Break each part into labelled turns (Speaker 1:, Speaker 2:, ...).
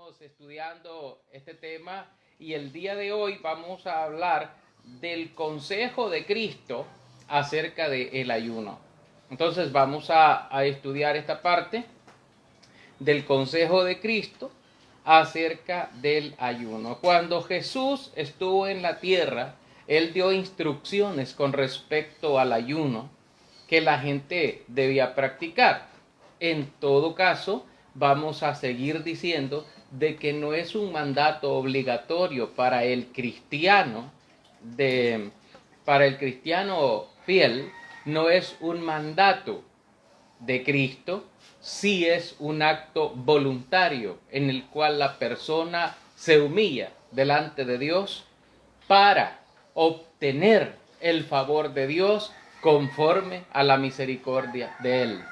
Speaker 1: Estamos estudiando este tema y el día de hoy vamos a hablar del consejo de Cristo acerca del ayuno. Entonces vamos a estudiar esta parte del consejo de Cristo acerca del ayuno. Cuando Jesús estuvo en la tierra, Él dio instrucciones con respecto al ayuno que la gente debía practicar. En todo caso, vamos a seguir diciendo de que no es un mandato obligatorio para el cristiano, para el cristiano fiel, no es un mandato de Cristo, sí es un acto voluntario en el cual la persona se humilla delante de Dios para obtener el favor de Dios conforme a la misericordia de Él.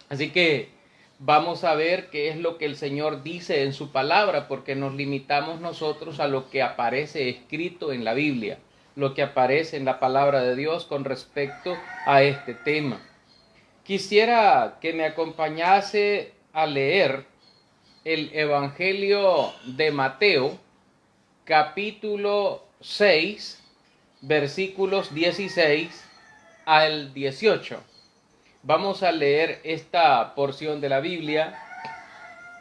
Speaker 1: Así que vamos a ver qué es lo que el Señor dice en su palabra, porque nos limitamos nosotros a lo que aparece escrito en la Biblia, lo que aparece en la palabra de Dios con respecto a este tema. Quisiera que me acompañase a leer el Evangelio de Mateo, capítulo 6, versículos 16 al 18. Vamos a leer esta porción de la Biblia.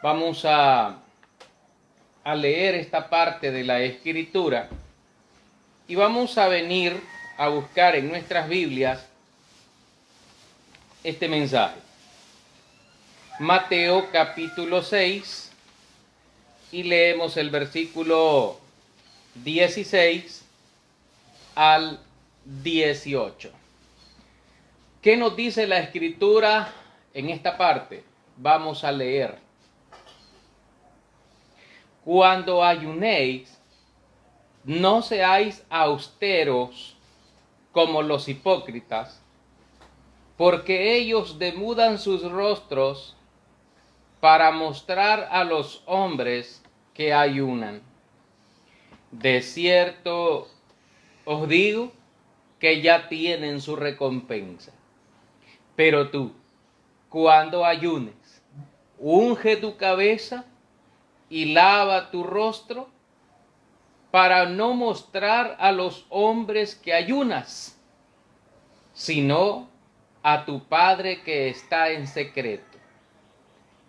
Speaker 1: Vamos a leer esta parte de la Escritura y vamos a venir a buscar en nuestras Biblias este mensaje. Mateo capítulo 6 y leemos el versículo 16 al 18. ¿Qué nos dice la Escritura en esta parte? Vamos a leer. Cuando ayunéis, no seáis austeros como los hipócritas, porque ellos demudan sus rostros para mostrar a los hombres que ayunan. De cierto os digo que ya tienen su recompensa. Pero tú, cuando ayunes, unge tu cabeza y lava tu rostro para no mostrar a los hombres que ayunas, sino a tu Padre que está en secreto.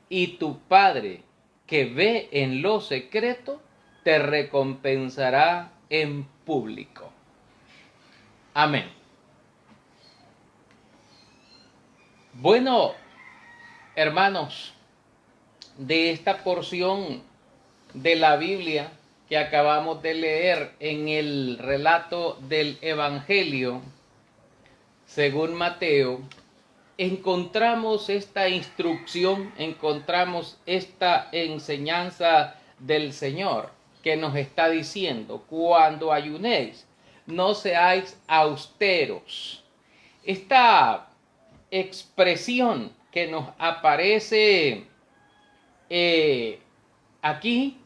Speaker 1: Y tu Padre que ve en lo secreto te recompensará en público. Amén. Bueno, hermanos, de esta porción de la Biblia que acabamos de leer en el relato del Evangelio, según Mateo, encontramos esta instrucción, encontramos esta enseñanza del Señor que nos está diciendo: cuando ayunéis, no seáis austeros. Esta expresión que nos aparece aquí,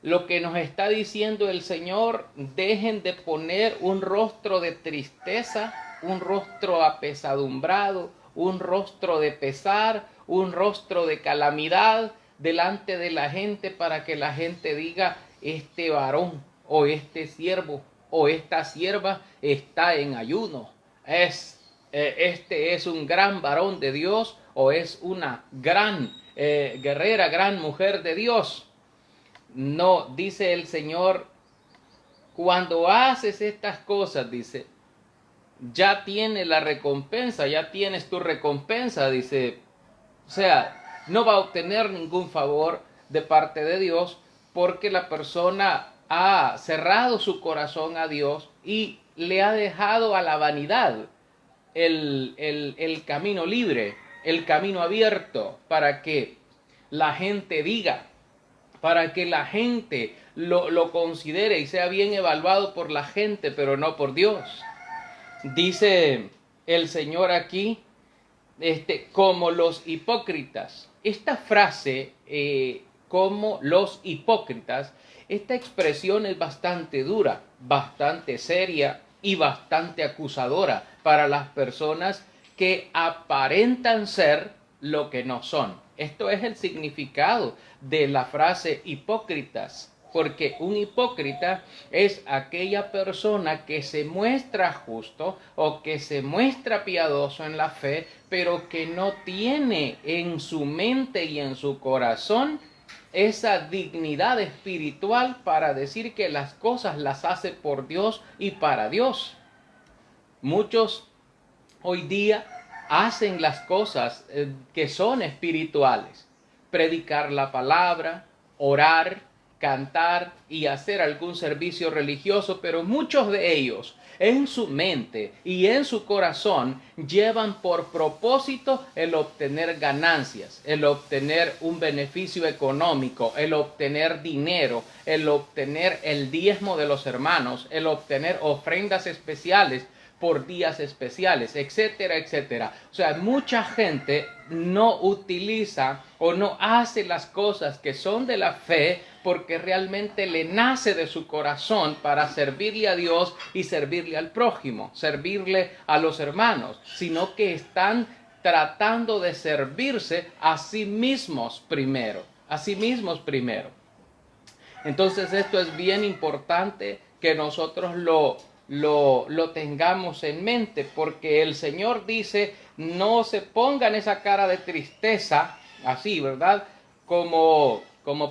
Speaker 1: lo que nos está diciendo el Señor: dejen de poner un rostro de tristeza, un rostro apesadumbrado, un rostro de pesar, un rostro de calamidad delante de la gente para que la gente diga: este varón o este siervo o esta sierva está en ayuno. Este es un gran varón de Dios o es una gran guerrera, gran mujer de Dios. No, dice el Señor, cuando haces estas cosas, dice, ya tienes la recompensa, ya tienes tu recompensa, dice. O sea, no va a obtener ningún favor de parte de Dios porque la persona ha cerrado su corazón a Dios y le ha dejado a la vanidad el camino libre, el camino abierto para que la gente diga, para que la gente lo considere y sea bien evaluado por la gente, pero no por Dios. Dice el Señor aquí, como los hipócritas. Esta frase, como los hipócritas, esta expresión es bastante dura, bastante seria y bastante acusadora para las personas que aparentan ser lo que no son. Esto es el significado de la frase hipócritas. Porque un hipócrita es aquella persona que se muestra justo o que se muestra piadoso en la fe, pero que no tiene en su mente y en su corazón esa dignidad espiritual para decir que las cosas las hace por Dios y para Dios. Muchos hoy día hacen las cosas que son espirituales. Predicar la palabra, orar, cantar y hacer algún servicio religioso, pero muchos de ellos en su mente y en su corazón llevan por propósito el obtener ganancias, el obtener un beneficio económico, el obtener dinero, el obtener el diezmo de los hermanos, el obtener ofrendas especiales por días especiales, etcétera, etcétera. O sea, mucha gente no utiliza o no hace las cosas que son de la fe porque realmente le nace de su corazón para servirle a Dios y servirle al prójimo, servirle a los hermanos, sino que están tratando de servirse a sí mismos primero, a sí mismos primero. Entonces esto es bien importante que nosotros lo tengamos en mente, porque el Señor dice, no se pongan esa cara de tristeza, así, ¿verdad? Como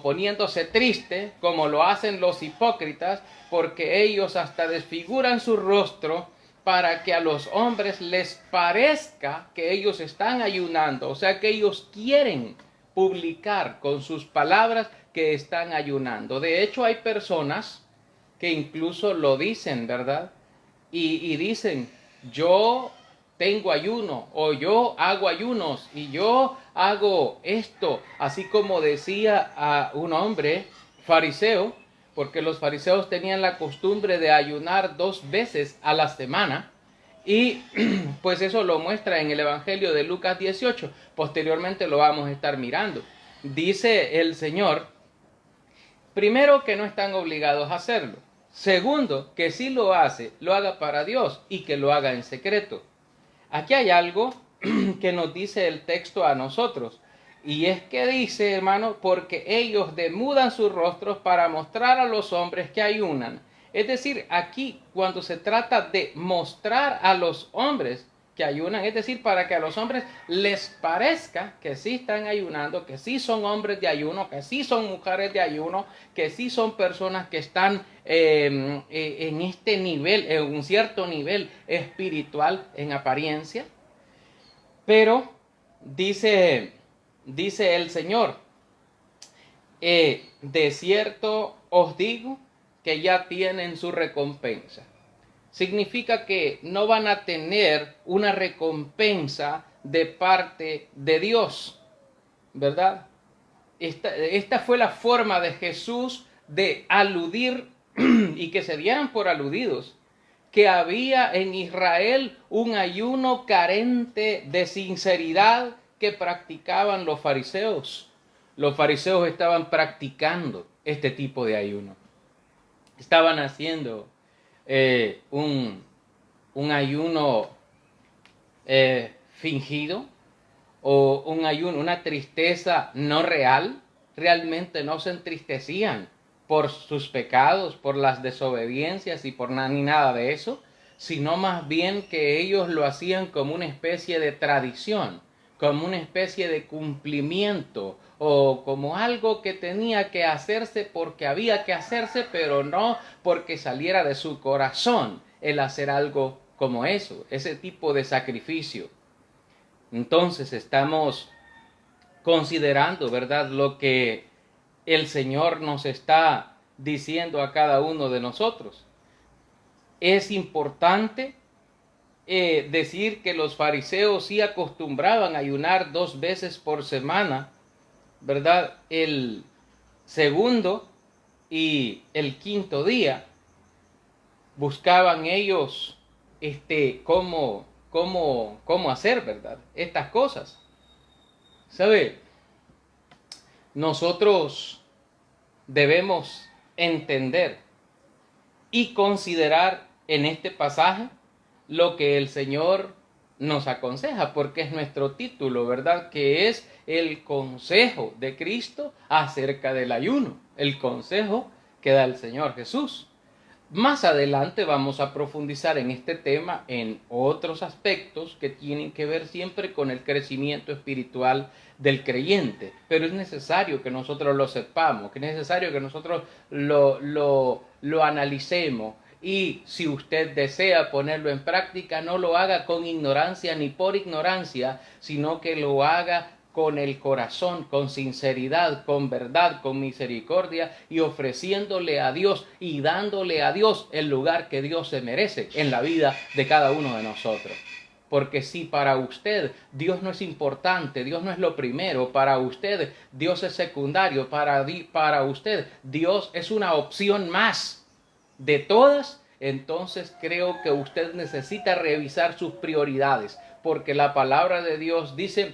Speaker 1: poniéndose triste, como lo hacen los hipócritas, porque ellos hasta desfiguran su rostro para que a los hombres les parezca que ellos están ayunando, o sea que ellos quieren publicar con sus palabras que están ayunando. De hecho, hay personas que incluso lo dicen, ¿verdad? Y dicen, yo tengo ayuno o yo hago ayunos y yo hago esto, así como decía a un hombre fariseo, porque los fariseos tenían la costumbre de ayunar 2 veces a la semana, y pues eso lo muestra en el Evangelio de Lucas 18, posteriormente lo vamos a estar mirando. Dice el Señor, primero, que no están obligados a hacerlo. Segundo, que si lo hace, lo haga para Dios y que lo haga en secreto. Aquí hay algo que nos dice el texto a nosotros. Y es que dice, hermano, porque ellos demudan sus rostros para mostrar a los hombres que ayunan. Es decir, aquí cuando se trata de mostrar a los hombres que ayunan, es decir, para que a los hombres les parezca que sí están ayunando, que sí son hombres de ayuno, que sí son mujeres de ayuno, que sí son personas que están en este nivel, en un cierto nivel espiritual en apariencia. Pero dice el Señor, de cierto os digo que ya tienen su recompensa. Significa que no van a tener una recompensa de parte de Dios, ¿verdad? Esta fue la forma de Jesús de aludir y que se dieran por aludidos, que había en Israel un ayuno carente de sinceridad que practicaban los fariseos. Los fariseos estaban practicando este tipo de ayuno. Estaban haciendo un ayuno fingido, o un ayuno, una tristeza no real. Realmente no se entristecían por sus pecados, por las desobediencias y por ni nada de eso, sino más bien que ellos lo hacían como una especie de tradición, como una especie de cumplimiento, o como algo que tenía que hacerse porque había que hacerse, pero no porque saliera de su corazón el hacer algo como eso, ese tipo de sacrificio. Entonces estamos considerando, ¿verdad?, lo que el Señor nos está diciendo a cada uno de nosotros. Es importante decir que los fariseos sí acostumbraban a ayunar 2 veces por semana, ¿verdad? El segundo y el quinto día buscaban ellos cómo hacer, ¿verdad?, estas cosas. ¿Sabe? Nosotros debemos entender y considerar en este pasaje lo que el Señor nos aconseja, porque es nuestro título, ¿verdad? Que es el consejo de Cristo acerca del ayuno, el consejo que da el Señor Jesús. Más adelante vamos a profundizar en este tema en otros aspectos que tienen que ver siempre con el crecimiento espiritual del creyente, pero es necesario que nosotros lo sepamos, que es necesario que nosotros lo analicemos, y si usted desea ponerlo en práctica, no lo haga con ignorancia ni por ignorancia, sino que lo haga con el corazón, con sinceridad, con verdad, con misericordia, y ofreciéndole a Dios y dándole a Dios el lugar que Dios se merece en la vida de cada uno de nosotros. Porque si para usted Dios no es importante, Dios no es lo primero, para usted Dios es secundario, para usted Dios es una opción más de todas, entonces creo que usted necesita revisar sus prioridades, porque la palabra de Dios dice: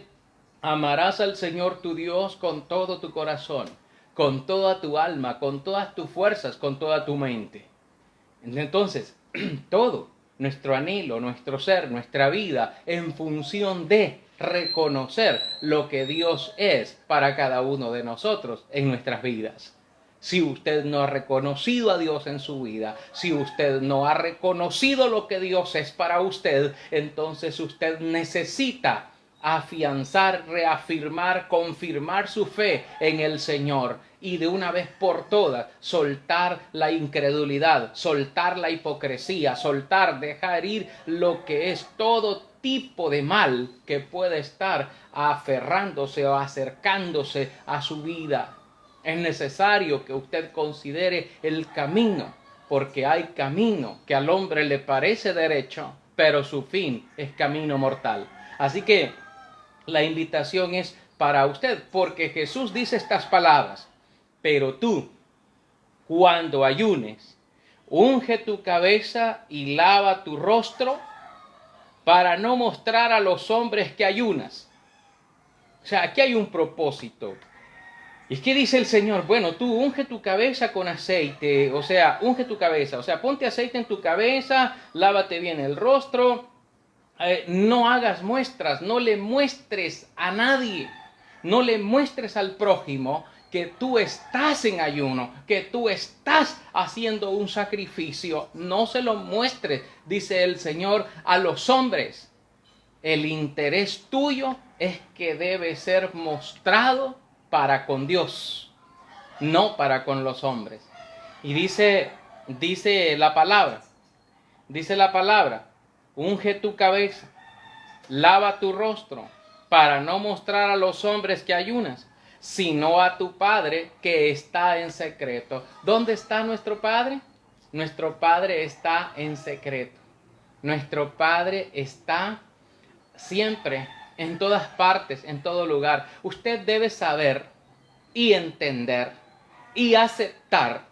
Speaker 1: amarás al Señor tu Dios con todo tu corazón, con toda tu alma, con todas tus fuerzas, con toda tu mente. Entonces, todo, nuestro anhelo, nuestro ser, nuestra vida, en función de reconocer lo que Dios es para cada uno de nosotros en nuestras vidas. Si usted no ha reconocido a Dios en su vida, si usted no ha reconocido lo que Dios es para usted, entonces usted necesita afianzar, reafirmar, confirmar su fe en el Señor, y de una vez por todas soltar la incredulidad, soltar la hipocresía, dejar ir lo que es todo tipo de mal que puede estar aferrándose o acercándose a su vida. Es necesario que usted considere el camino, porque hay camino que al hombre le parece derecho, pero su fin es camino mortal. Así que la invitación es para usted, porque Jesús dice estas palabras: pero tú, cuando ayunes, unge tu cabeza y lava tu rostro, para no mostrar a los hombres que ayunas. O sea, aquí hay un propósito. Y es que dice el Señor: bueno, tú unge tu cabeza con aceite, o sea, unge tu cabeza, o sea, ponte aceite en tu cabeza, lávate bien el rostro, no hagas muestras, no le muestres a nadie, no le muestres al prójimo que tú estás en ayuno, que tú estás haciendo un sacrificio. No se lo muestres, dice el Señor, a los hombres. El interés tuyo es que debe ser mostrado para con Dios, no para con los hombres. Y dice la palabra, unge tu cabeza, lava tu rostro, para no mostrar a los hombres que ayunas, sino a tu Padre que está en secreto. ¿Dónde está nuestro Padre? Nuestro Padre está en secreto. Nuestro Padre está siempre, en todas partes, en todo lugar. Usted debe saber y entender y aceptar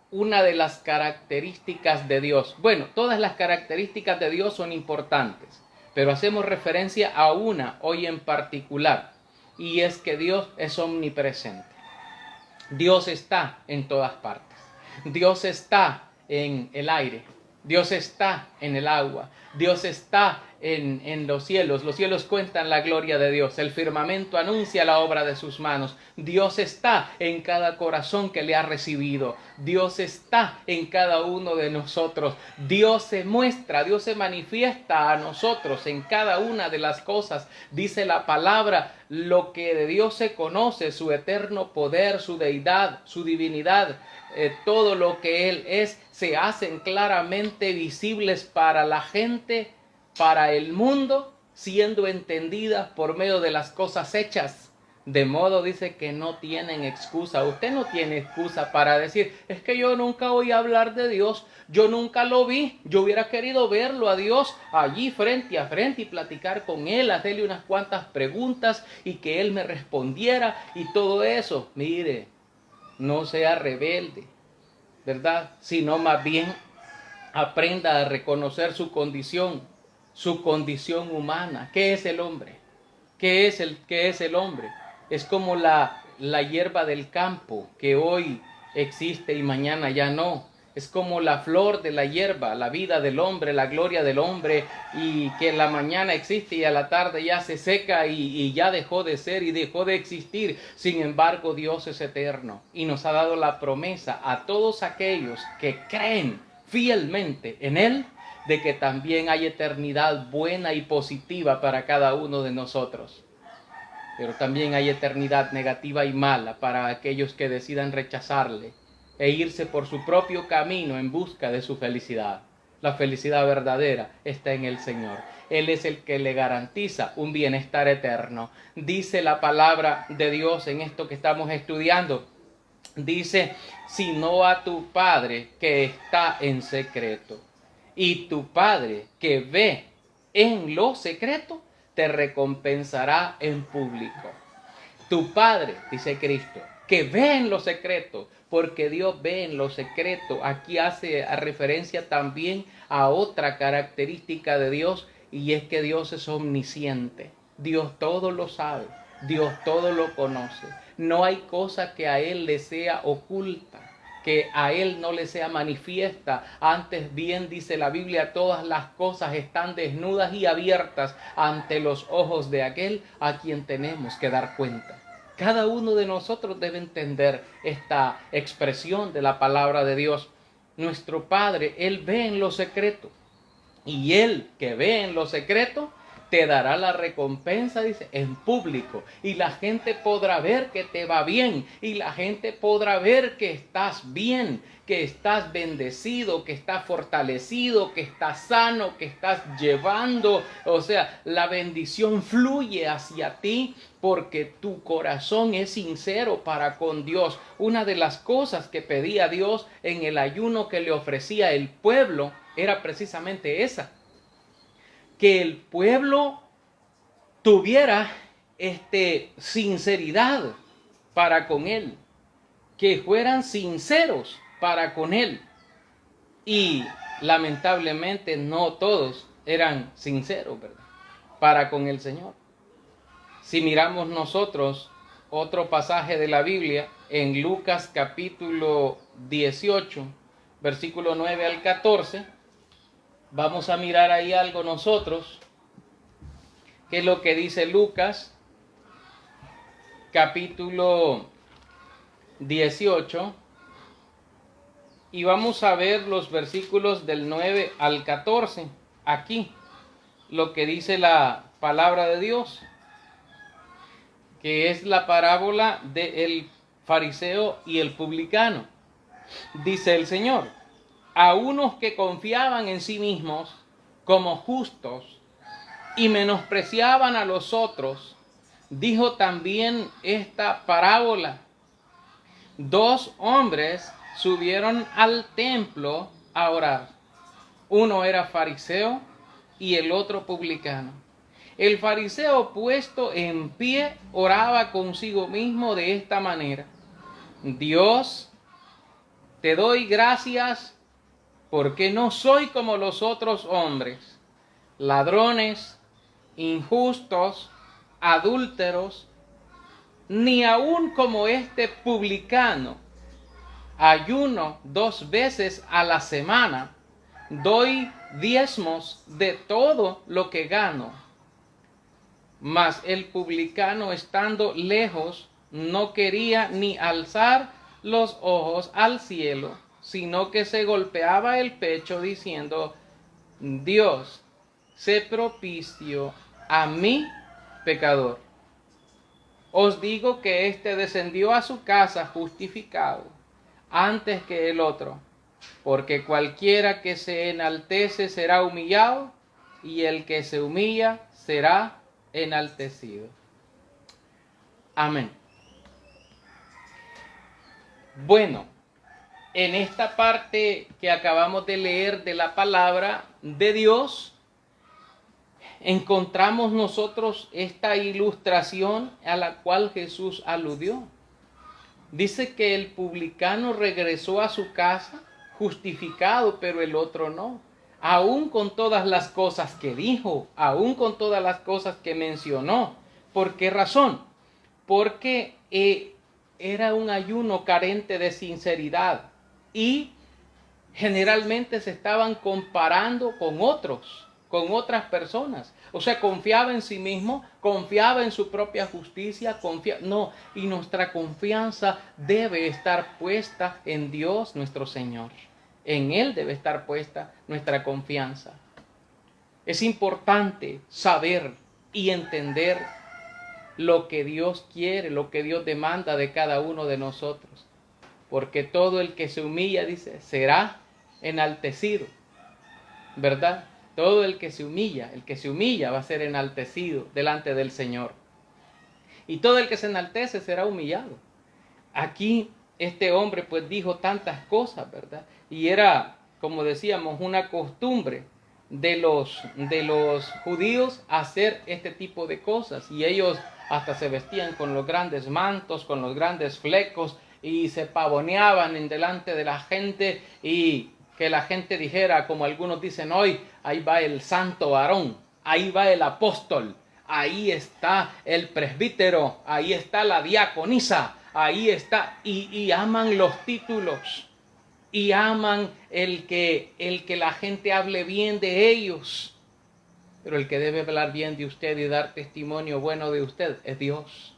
Speaker 1: una de las características de Dios. Bueno, todas las características de Dios son importantes, pero hacemos referencia a una hoy en particular, y es que Dios es omnipresente. Dios está en todas partes. Dios está en el aire. Dios está en el agua. Dios está en los cielos. Los cielos cuentan la gloria de Dios. El firmamento anuncia la obra de sus manos. Dios está en cada corazón que le ha recibido. Dios está en cada uno de nosotros. Dios se muestra, Dios se manifiesta a nosotros en cada una de las cosas. Dice la palabra: lo que de Dios se conoce, su eterno poder, su deidad, su divinidad, todo lo que Él es, se hacen claramente visibles para la gente, para el mundo, siendo entendidas por medio de las cosas hechas. De modo, dice, que no tienen excusa. Usted no tiene excusa para decir: es que yo nunca oí hablar de Dios, yo nunca lo vi, yo hubiera querido verlo a Dios allí frente a frente y platicar con Él, hacerle unas cuantas preguntas y que Él me respondiera y todo eso. Mire, no sea rebelde, ¿verdad? Sino más bien aprenda a reconocer su condición humana. ¿Qué es el hombre? ¿Qué es el hombre? Es como la hierba del campo, que hoy existe y mañana ya no. Es como la flor de la hierba, la vida del hombre, la gloria del hombre, y que en la mañana existe y a la tarde ya se seca y ya dejó de ser y dejó de existir. Sin embargo, Dios es eterno y nos ha dado la promesa a todos aquellos que creen fielmente en Él, de que también hay eternidad buena y positiva para cada uno de nosotros. Pero también hay eternidad negativa y mala para aquellos que decidan rechazarle e irse por su propio camino en busca de su felicidad. La felicidad verdadera está en el Señor. Él es el que le garantiza un bienestar eterno. Dice la palabra de Dios en esto que estamos estudiando. Dice, sino a tu Padre que está en secreto. Y tu Padre que ve en lo secreto, te recompensará en público. Tu Padre, dice Cristo, que ve en lo secreto, porque Dios ve en lo secreto. Aquí hace referencia también a otra característica de Dios, y es que Dios es omnisciente. Dios todo lo sabe, Dios todo lo conoce. No hay cosa que a Él le sea oculta, que a Él no le sea manifiesta. Antes bien, dice la Biblia, todas las cosas están desnudas y abiertas ante los ojos de aquel a quien tenemos que dar cuenta. Cada uno de nosotros debe entender esta expresión de la palabra de Dios. Nuestro Padre, Él ve en lo secreto. Y Él que ve en lo secreto, te dará la recompensa, dice, en público. Y la gente podrá ver que te va bien. Y la gente podrá ver que estás bien, que estás bendecido, que estás fortalecido, que estás sano, que estás llevando. O sea, la bendición fluye hacia ti porque tu corazón es sincero para con Dios. Una de las cosas que pedía Dios en el ayuno que le ofrecía el pueblo era precisamente esa. Que el pueblo tuviera sinceridad para con Él, que fueran sinceros para con Él. Y lamentablemente no todos eran sinceros, ¿verdad?, para con el Señor. Si miramos nosotros otro pasaje de la Biblia, en Lucas capítulo 18, versículo 9 al 14, vamos a mirar ahí algo nosotros, que es lo que dice Lucas, capítulo 18, y vamos a ver los versículos del 9 al 14, aquí, lo que dice la palabra de Dios, que es la parábola del fariseo y el publicano. Dice el Señor, a unos que confiaban en sí mismos como justos y menospreciaban a los otros, dijo también esta parábola. Dos hombres subieron al templo a orar. Uno era fariseo y el otro publicano. El fariseo, puesto en pie, oraba consigo mismo de esta manera: Dios, te doy gracias porque no soy como los otros hombres, ladrones, injustos, adúlteros, ni aun como este publicano. Ayuno 2 veces a la semana, doy diezmos de todo lo que gano. Mas el publicano, estando lejos, no quería ni alzar los ojos al cielo, sino que se golpeaba el pecho diciendo: Dios, sé propicio a mí, pecador. Os digo que éste descendió a su casa justificado antes que el otro, porque cualquiera que se enaltece será humillado, y el que se humilla será enaltecido. Amén. Bueno, en esta parte que acabamos de leer de la palabra de Dios, encontramos nosotros esta ilustración a la cual Jesús aludió. Dice que el publicano regresó a su casa justificado, pero el otro no. Aún con todas las cosas que dijo, aún con todas las cosas que mencionó. ¿Por qué razón? Porque era un ayuno carente de sinceridad y generalmente se estaban comparando con otros, con otras personas. O sea, confiaba en sí mismo, confiaba en su propia justicia, no, y nuestra confianza debe estar puesta en Dios nuestro Señor. En Él debe estar puesta nuestra confianza. Es importante saber y entender lo que Dios quiere, lo que Dios demanda de cada uno de nosotros. Porque todo el que se humilla, dice, será enaltecido, ¿verdad? Todo el que se humilla va a ser enaltecido delante del Señor. Y todo el que se enaltece será humillado. Aquí este hombre pues dijo tantas cosas, ¿verdad? Y era, como decíamos, una costumbre de los judíos hacer este tipo de cosas. Y ellos hasta se vestían con los grandes mantos, con los grandes flecos, y se pavoneaban en delante de la gente, y que la gente dijera, como algunos dicen hoy, ahí va el santo varón, ahí va el apóstol, ahí está el presbítero, ahí está la diaconisa, ahí está, y aman los títulos, y aman el que la gente hable bien de ellos. Pero el que debe hablar bien de usted y dar testimonio bueno de usted es Dios.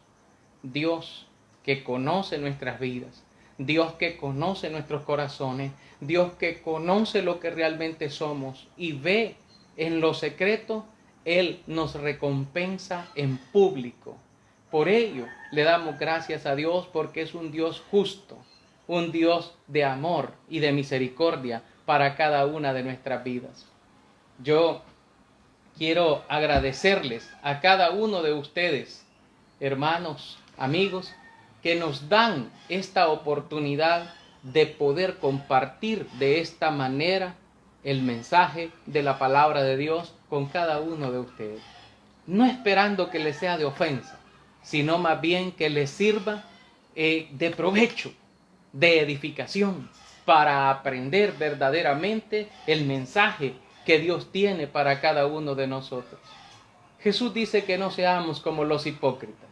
Speaker 1: Dios que conoce nuestras vidas, Dios que conoce nuestros corazones, Dios que conoce lo que realmente somos y ve en lo secreto. Él nos recompensa en público. Por ello le damos gracias a Dios, porque es un Dios justo, un Dios de amor y de misericordia para cada una de nuestras vidas. Yo quiero agradecerles a cada uno de ustedes, hermanos, amigos, que nos dan esta oportunidad de poder compartir de esta manera el mensaje de la palabra de Dios con cada uno de ustedes. No esperando que les sea de ofensa, sino más bien que les sirva de provecho, de edificación, para aprender verdaderamente el mensaje que Dios tiene para cada uno de nosotros. Jesús dice que no seamos como los hipócritas,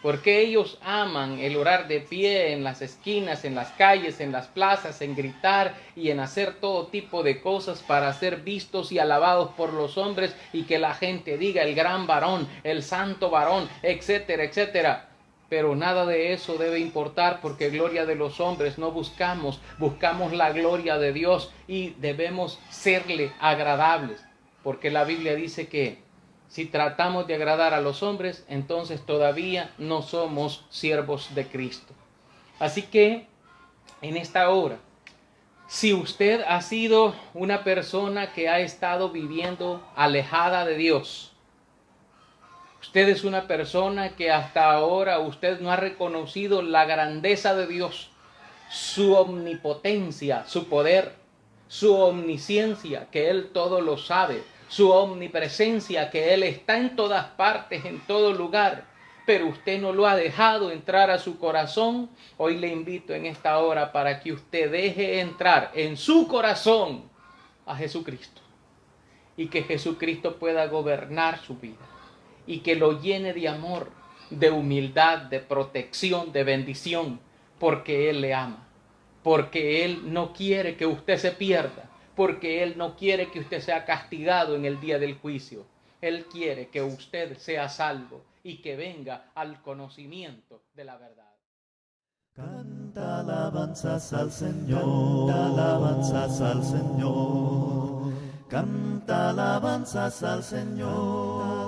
Speaker 1: porque ellos aman el orar de pie en las esquinas, en las calles, en las plazas, en gritar y en hacer todo tipo de cosas para ser vistos y alabados por los hombres, y que la gente diga el gran varón, el santo varón, etcétera, etcétera. Pero nada de eso debe importar, porque gloria de los hombres no buscamos, buscamos la gloria de Dios, y debemos serle agradables, porque la Biblia dice que si tratamos de agradar a los hombres, entonces todavía no somos siervos de Cristo. Así que en esta hora, si usted ha sido una persona que ha estado viviendo alejada de Dios, usted es una persona que hasta ahora usted no ha reconocido la grandeza de Dios, su omnipotencia, su poder, su omnisciencia, que Él todo lo sabe, su omnipresencia, que Él está en todas partes, en todo lugar, pero usted no lo ha dejado entrar a su corazón. Hoy le invito en esta hora para que usted deje entrar en su corazón a Jesucristo, y que Jesucristo pueda gobernar su vida, y que lo llene de amor, de humildad, de protección, de bendición, porque Él le ama, porque Él no quiere que usted se pierda, porque Él no quiere que usted sea castigado en el día del juicio. Él quiere que usted sea salvo y que venga al conocimiento de la verdad.
Speaker 2: Canta alabanzas al Señor, canta alabanzas al Señor, canta alabanzas al Señor.